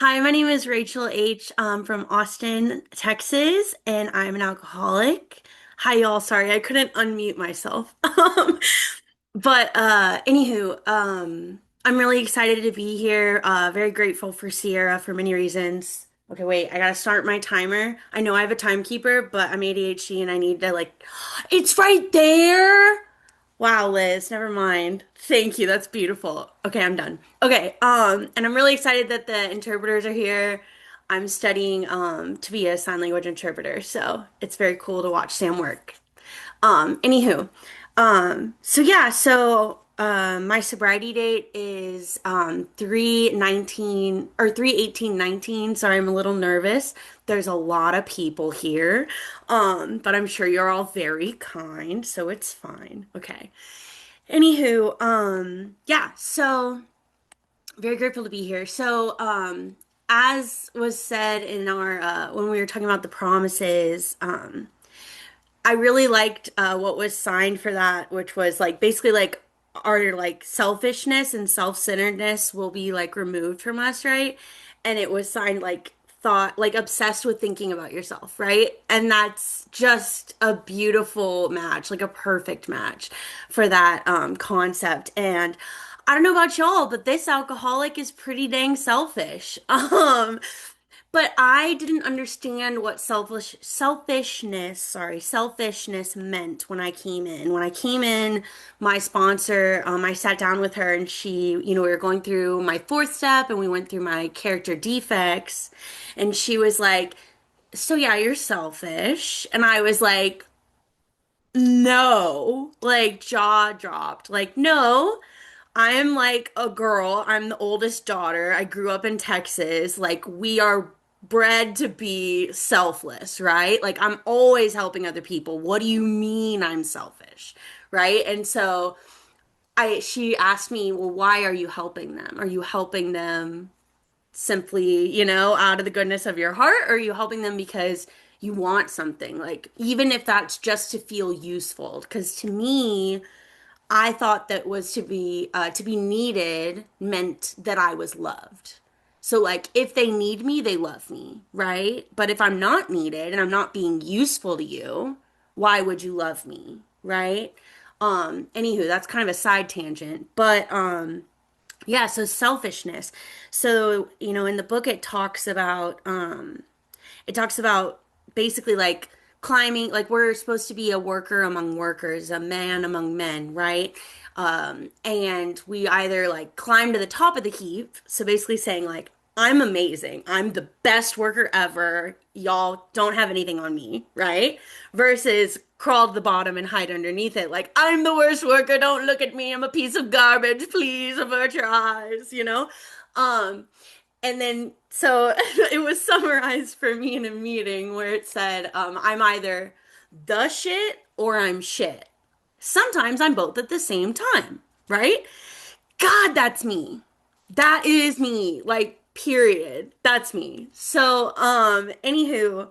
Hi, my name is Rachel H. From Austin, Texas, and I'm an alcoholic. Hi, y'all. Sorry, I couldn't unmute myself. But I'm really excited to be here. Very grateful for Sierra for many reasons. Okay, wait, I gotta start my timer. I know I have a timekeeper, but I'm ADHD and I need to it's right there. Wow, Liz, never mind. Thank you. That's beautiful. Okay, I'm done. Okay, and I'm really excited that the interpreters are here. I'm studying to be a sign language interpreter, so it's very cool to watch Sam work. Anywho, my sobriety date is 3/19 or 3/18/19. Sorry, I'm a little nervous. There's a lot of people here. But I'm sure you're all very kind, so it's fine. Okay. Anywho, very grateful to be here. As was said in our when we were talking about the promises, I really liked what was signed for that, which was like basically like our like selfishness and self-centeredness will be like removed from us, right? And it was signed like thought like obsessed with thinking about yourself, right? And that's just a beautiful match, like a perfect match for that concept. And I don't know about y'all, but this alcoholic is pretty dang selfish. But I didn't understand what selfishness meant when I came in. When I came in, my sponsor, I sat down with her and we were going through my fourth step and we went through my character defects. And she was like, "So yeah, you're selfish." And I was like, "No," like jaw dropped. Like, "No, I'm like a girl. I'm the oldest daughter. I grew up in Texas. Like, we are bred to be selfless, right? Like, I'm always helping other people. What do you mean I'm selfish? Right? And so she asked me, well, why are you helping them? Are you helping them simply, out of the goodness of your heart? Or are you helping them because you want something? Like, even if that's just to feel useful. Because to me, I thought that was to be needed meant that I was loved. So like if they need me, they love me, right? But if I'm not needed and I'm not being useful to you, why would you love me, right? Anywho, that's kind of a side tangent. But so selfishness. So, in the book it talks about basically like climbing, like we're supposed to be a worker among workers, a man among men, right? And we either like climb to the top of the heap, so basically saying like, I'm amazing, I'm the best worker ever, y'all don't have anything on me, right? Versus crawl to the bottom and hide underneath it, like, I'm the worst worker, don't look at me, I'm a piece of garbage, please avert your eyes. Um, and then, so it was summarized for me in a meeting where it said, I'm either the shit or I'm shit. Sometimes I'm both at the same time, right? God, that's me. That is me. Like, period. That's me. Anywho,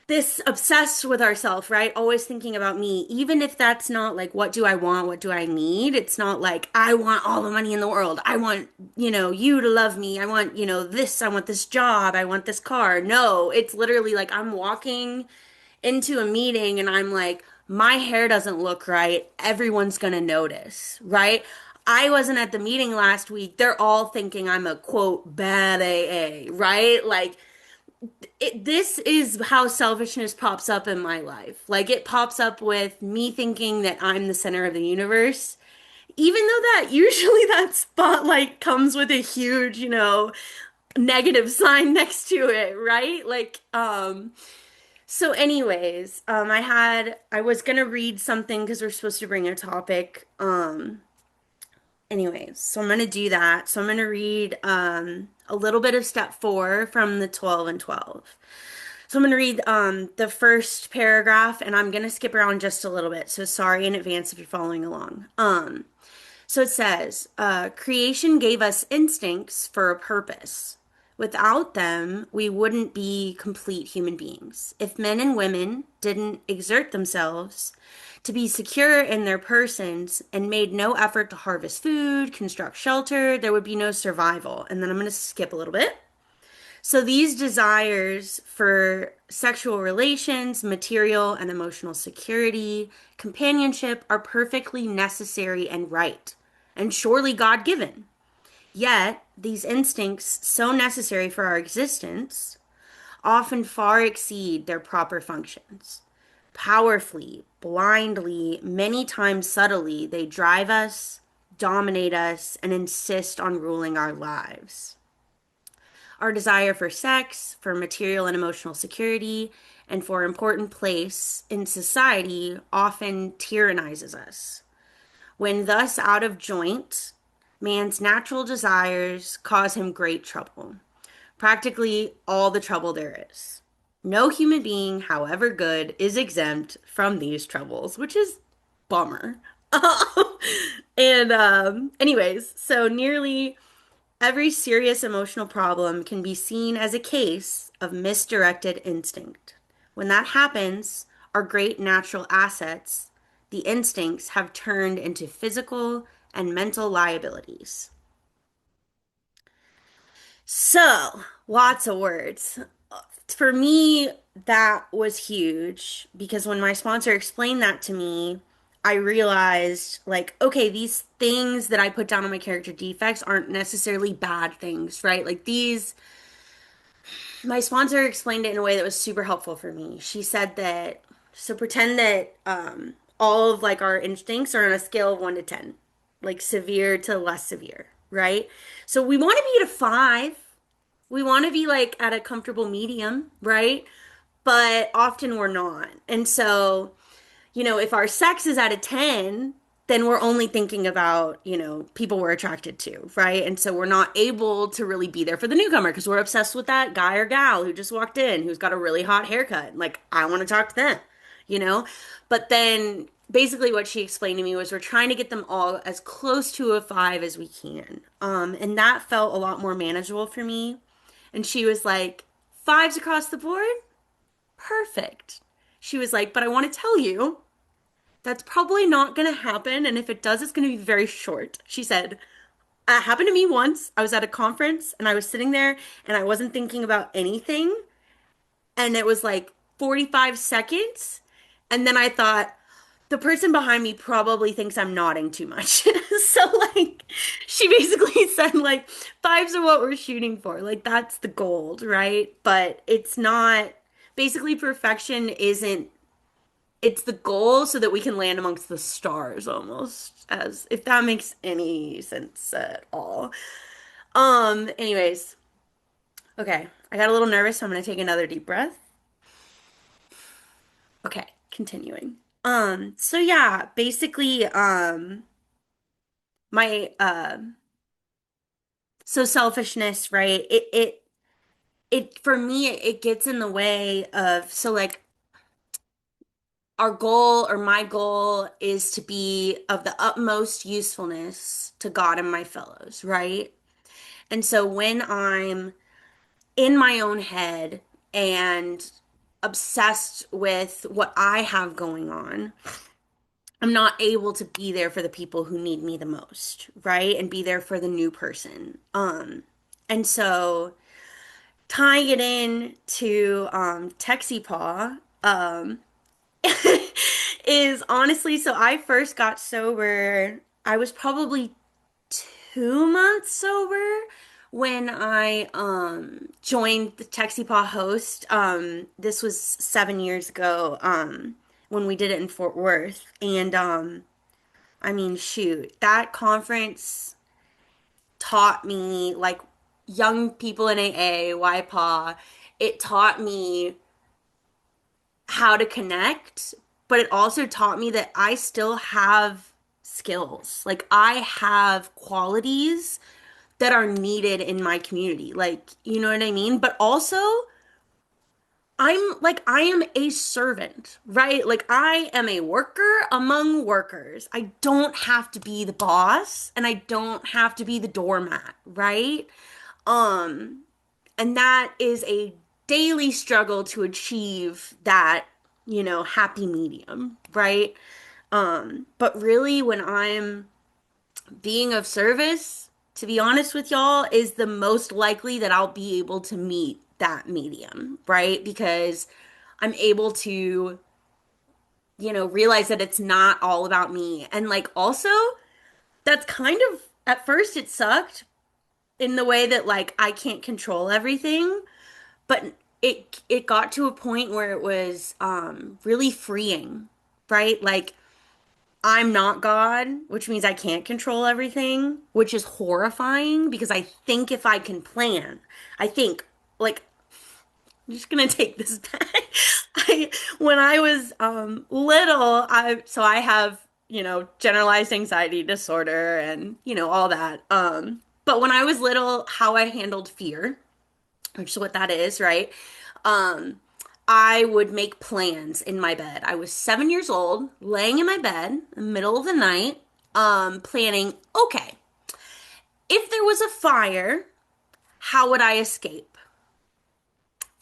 this obsessed with ourselves, right? Always thinking about me, even if that's not like, what do I want? What do I need? It's not like, I want all the money in the world. I want, you to love me. I want, this. I want this job. I want this car. No, it's literally like I'm walking into a meeting and I'm like, my hair doesn't look right. Everyone's going to notice, right? I wasn't at the meeting last week. They're all thinking I'm a quote bad AA, right? Like, this is how selfishness pops up in my life. Like it pops up with me thinking that I'm the center of the universe, even though that usually that spotlight comes with a huge, negative sign next to it, right? I was gonna read something because we're supposed to bring a topic. So I'm gonna do that. So I'm gonna read a little bit of step 4 from the 12 and 12. So I'm going to read the first paragraph and I'm going to skip around just a little bit. So sorry in advance if you're following along. So it says, creation gave us instincts for a purpose. Without them, we wouldn't be complete human beings. If men and women didn't exert themselves to be secure in their persons and made no effort to harvest food, construct shelter, there would be no survival. And then I'm going to skip a little bit. So these desires for sexual relations, material and emotional security, companionship are perfectly necessary and right, and surely God-given. Yet, these instincts, so necessary for our existence, often far exceed their proper functions. Powerfully, blindly, many times subtly, they drive us, dominate us, and insist on ruling our lives. Our desire for sex, for material and emotional security, and for important place in society often tyrannizes us. When thus out of joint, man's natural desires cause him great trouble, practically all the trouble there is. No human being, however good, is exempt from these troubles, which is bummer. Anyways, so nearly every serious emotional problem can be seen as a case of misdirected instinct. When that happens, our great natural assets, the instincts, have turned into physical and mental liabilities. So, lots of words. For me, that was huge because when my sponsor explained that to me, I realized, like, okay, these things that I put down on my character defects aren't necessarily bad things, right? Like, my sponsor explained it in a way that was super helpful for me. She said that, so pretend that all of like our instincts are on a scale of 1 to 10, like severe to less severe, right? So we want to be at a 5. We want to be like at a comfortable medium, right? But often we're not. And so, if our sex is at a 10, then we're only thinking about, people we're attracted to, right? And so we're not able to really be there for the newcomer because we're obsessed with that guy or gal who just walked in, who's got a really hot haircut. Like, I want to talk to them, you know? But then basically what she explained to me was we're trying to get them all as close to a 5 as we can. And that felt a lot more manageable for me. And she was like, 5s across the board? Perfect. She was like, but I want to tell you that's probably not going to happen. And if it does, it's going to be very short. She said, it happened to me once. I was at a conference and I was sitting there and I wasn't thinking about anything. And it was like 45 seconds. And then I thought, the person behind me probably thinks I'm nodding too much. So, like, she basically said, like, 5s are what we're shooting for. Like, that's the gold, right? But it's not, basically, perfection isn't, it's the goal so that we can land amongst the stars almost, as if that makes any sense at all. Anyways, okay, I got a little nervous, so I'm gonna take another deep breath. Okay, continuing. So yeah, basically, my so selfishness, right? It for me it gets in the way of, so like our goal or my goal is to be of the utmost usefulness to God and my fellows, right? And so when I'm in my own head and obsessed with what I have going on, I'm not able to be there for the people who need me the most, right? And be there for the new person. And so tying it in to TXSCYPAA, is honestly, so I first got sober, I was probably 2 months sober when I joined the TXSCYPAA host. This was 7 years ago, when we did it in Fort Worth. And I mean, shoot, that conference taught me, like, young people in AA, YPAA, it taught me how to connect, but it also taught me that I still have skills. Like, I have qualities that are needed in my community. Like, you know what I mean? But also, I am a servant, right? Like, I am a worker among workers. I don't have to be the boss and I don't have to be the doormat, right? Um, and that is a daily struggle to achieve that, happy medium, right? But really when I'm being of service to be honest with y'all, is the most likely that I'll be able to meet that medium, right? Because I'm able to, realize that it's not all about me. And like also, that's kind of at first it sucked in the way that like I can't control everything, but it got to a point where it was really freeing, right? Like I'm not God, which means I can't control everything, which is horrifying because I think if I can plan, I think like I'm just gonna take this back. When I was little, I have, generalized anxiety disorder and, all that. But when I was little, how I handled fear, which is what that is, right? Um, I would make plans in my bed. I was 7 years old, laying in my bed in the middle of the night, planning, okay, if there was a fire, how would I escape?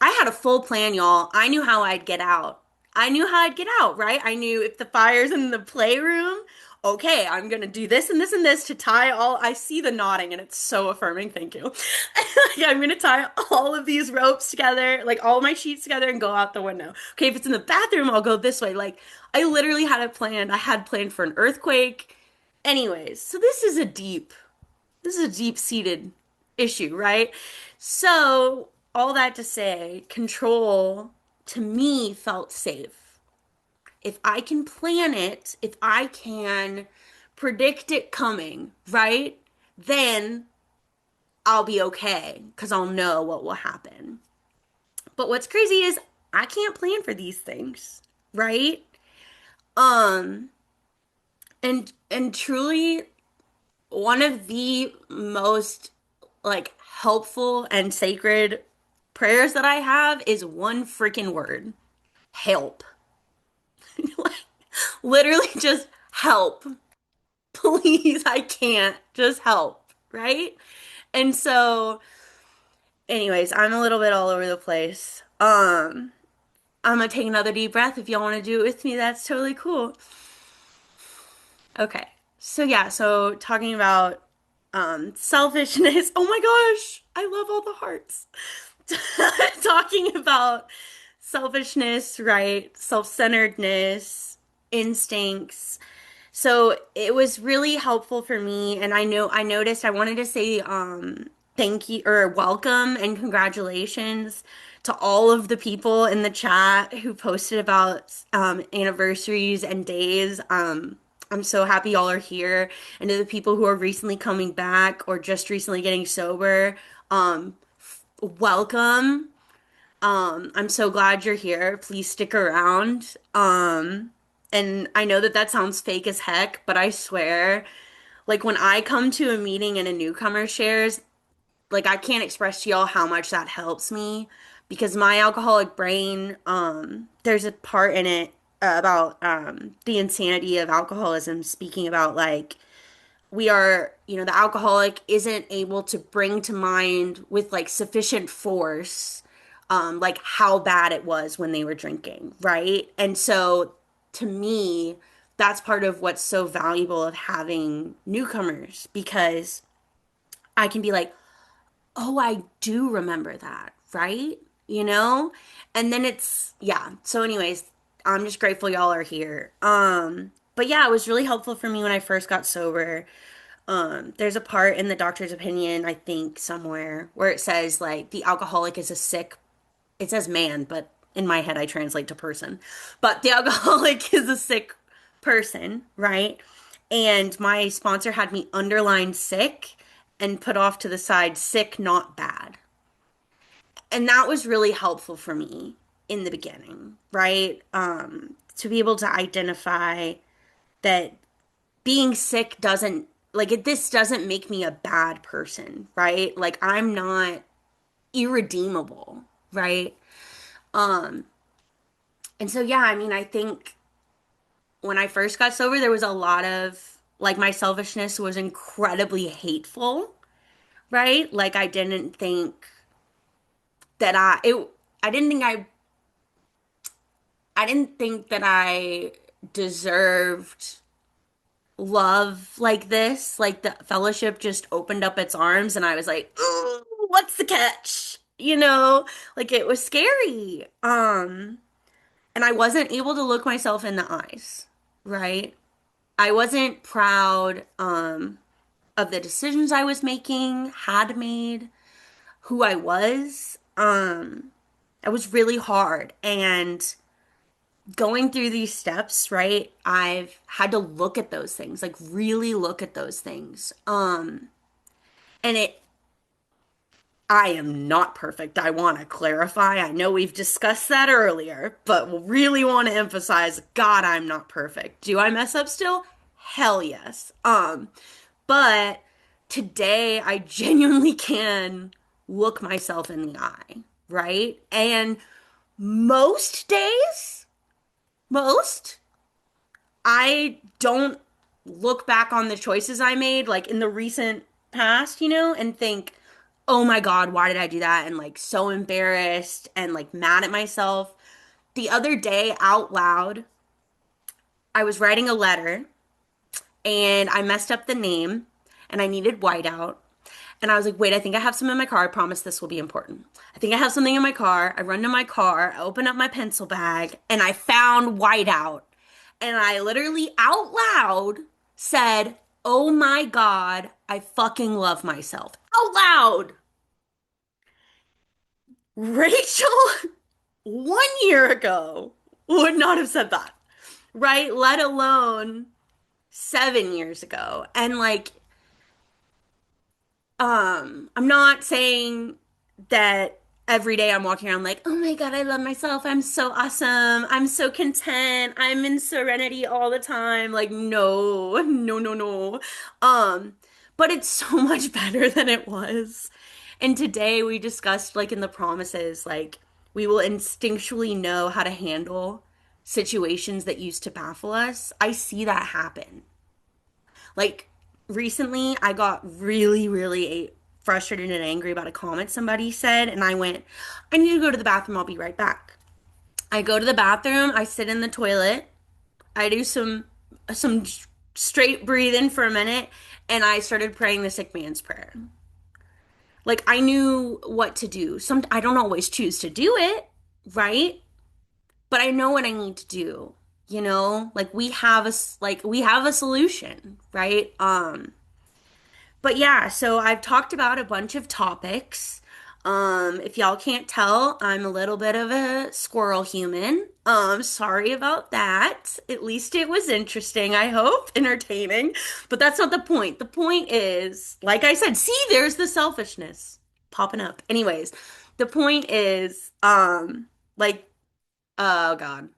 I had a full plan, y'all. I knew how I'd get out. I knew how I'd get out, right? I knew if the fire's in the playroom, okay, I'm gonna do this and this and this to tie all. I see the nodding and it's so affirming. Thank you. Like, I'm gonna tie all of these ropes together, like all my sheets together and go out the window. Okay, if it's in the bathroom, I'll go this way. Like, I literally had a plan. I had planned for an earthquake. Anyways, so this is a deep-seated issue, right? So, all that to say, control to me felt safe. If I can plan it, if I can predict it coming, right? Then I'll be okay because I'll know what will happen. But what's crazy is I can't plan for these things, right? Um, and truly one of the most like helpful and sacred prayers that I have is one freaking word. Help. Like literally just help. Please, I can't. Just help, right? And so anyways, I'm a little bit all over the place. I'm gonna take another deep breath. If y'all want to do it with me, that's totally cool. Okay. So yeah, so talking about selfishness. Oh my gosh, I love all the hearts. Talking about selfishness, right? Self-centeredness, instincts. So it was really helpful for me, and I noticed I wanted to say thank you or welcome and congratulations to all of the people in the chat who posted about anniversaries and days. I'm so happy y'all are here, and to the people who are recently coming back or just recently getting sober, welcome. I'm so glad you're here. Please stick around. And I know that that sounds fake as heck, but I swear, like when I come to a meeting and a newcomer shares, like I can't express to y'all how much that helps me because my alcoholic brain, there's a part in it about the insanity of alcoholism, speaking about like we are, the alcoholic isn't able to bring to mind with like sufficient force, like how bad it was when they were drinking, right? And so to me, that's part of what's so valuable of having newcomers because I can be like, oh, I do remember that, right? You know? And then yeah. So anyways, I'm just grateful y'all are here. But yeah, it was really helpful for me when I first got sober. There's a part in the doctor's opinion, I think, somewhere where it says like the alcoholic is a sick, it says man, but in my head I translate to person. But the alcoholic is a sick person, right? And my sponsor had me underline sick and put off to the side sick, not bad. And that was really helpful for me in the beginning, right? To be able to identify that being sick doesn't this doesn't make me a bad person, right? Like I'm not irredeemable, right? Um, and so yeah, I mean, I think when I first got sober, there was a lot of like my selfishness was incredibly hateful, right? Like that I didn't think I didn't think that I deserved love like this. Like the fellowship just opened up its arms and I was like, "Ooh, what's the catch?" Like it was scary. And I wasn't able to look myself in the eyes, right? I wasn't proud of the decisions I was making, had made, who I was. It was really hard. And going through these steps, right? I've had to look at those things, like really look at those things. And I am not perfect. I want to clarify. I know we've discussed that earlier, but really want to emphasize, God, I'm not perfect. Do I mess up still? Hell yes. But today I genuinely can look myself in the eye, right? And most days, most I don't look back on the choices I made, like in the recent past, and think, oh my God, why did I do that? And like so embarrassed and like mad at myself. The other day, out loud, I was writing a letter and I messed up the name and I needed whiteout. And I was like, wait, I think I have some in my car. I promise this will be important. I think I have something in my car. I run to my car, I open up my pencil bag, and I found whiteout. And I literally out loud said, oh my God, I fucking love myself. Out loud. Rachel, 1 year ago, would not have said that, right? Let alone 7 years ago. And like, I'm not saying that every day I'm walking around like, oh my God, I love myself. I'm so awesome. I'm so content. I'm in serenity all the time. Like, no, no, no, no. Um, but it's so much better than it was. And today we discussed, like, in the promises, like, we will instinctually know how to handle situations that used to baffle us. I see that happen. Like recently, I got really, really frustrated and angry about a comment somebody said, and I went, I need to go to the bathroom. I'll be right back. I go to the bathroom, I sit in the toilet, I do some straight breathing for a minute, and I started praying the sick man's prayer. Like I knew what to do. I don't always choose to do it, right? But I know what I need to do. Like we have a solution, right? But yeah, so I've talked about a bunch of topics. If y'all can't tell, I'm a little bit of a squirrel human. Sorry about that. At least it was interesting, I hope, entertaining. But that's not the point. The point is, like I said, see, there's the selfishness popping up. Anyways, the point is, like, oh God.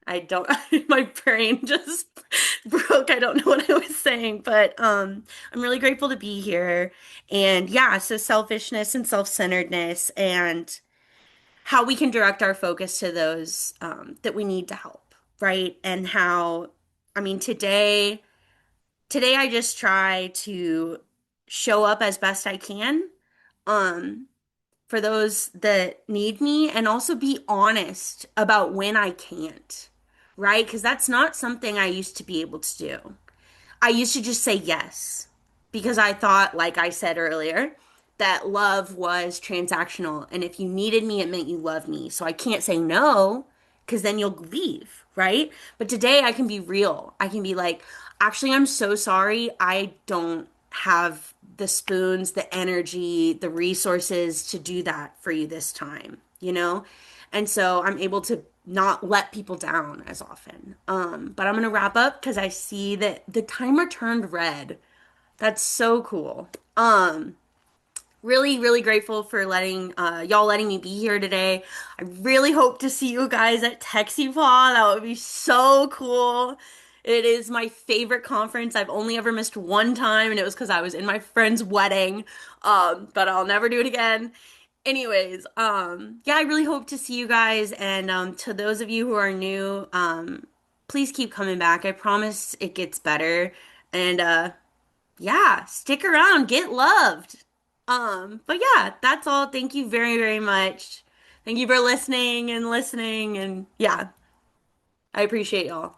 I don't, my brain just broke. I don't know what I was saying, but I'm really grateful to be here. And yeah, so selfishness and self-centeredness and how we can direct our focus to those that we need to help, right? And how, I mean, today I just try to show up as best I can. Um, for those that need me and also be honest about when I can't, right? Because that's not something I used to be able to do. I used to just say yes because I thought, like I said earlier, that love was transactional. And if you needed me, it meant you loved me. So I can't say no because then you'll leave, right? But today I can be real. I can be like, actually, I'm so sorry. I don't have the spoons, the energy, the resources to do that for you this time, you know? And so I'm able to not let people down as often. But I'm gonna wrap up because I see that the timer turned red. That's so cool. Really, really grateful for letting me be here today. I really hope to see you guys at TXSCYPAA. That would be so cool. It is my favorite conference. I've only ever missed one time, and it was because I was in my friend's wedding. But I'll never do it again. Anyways, yeah, I really hope to see you guys. And to those of you who are new, please keep coming back. I promise it gets better. And yeah, stick around, get loved. But yeah, that's all. Thank you very, very much. Thank you for listening and yeah, I appreciate y'all.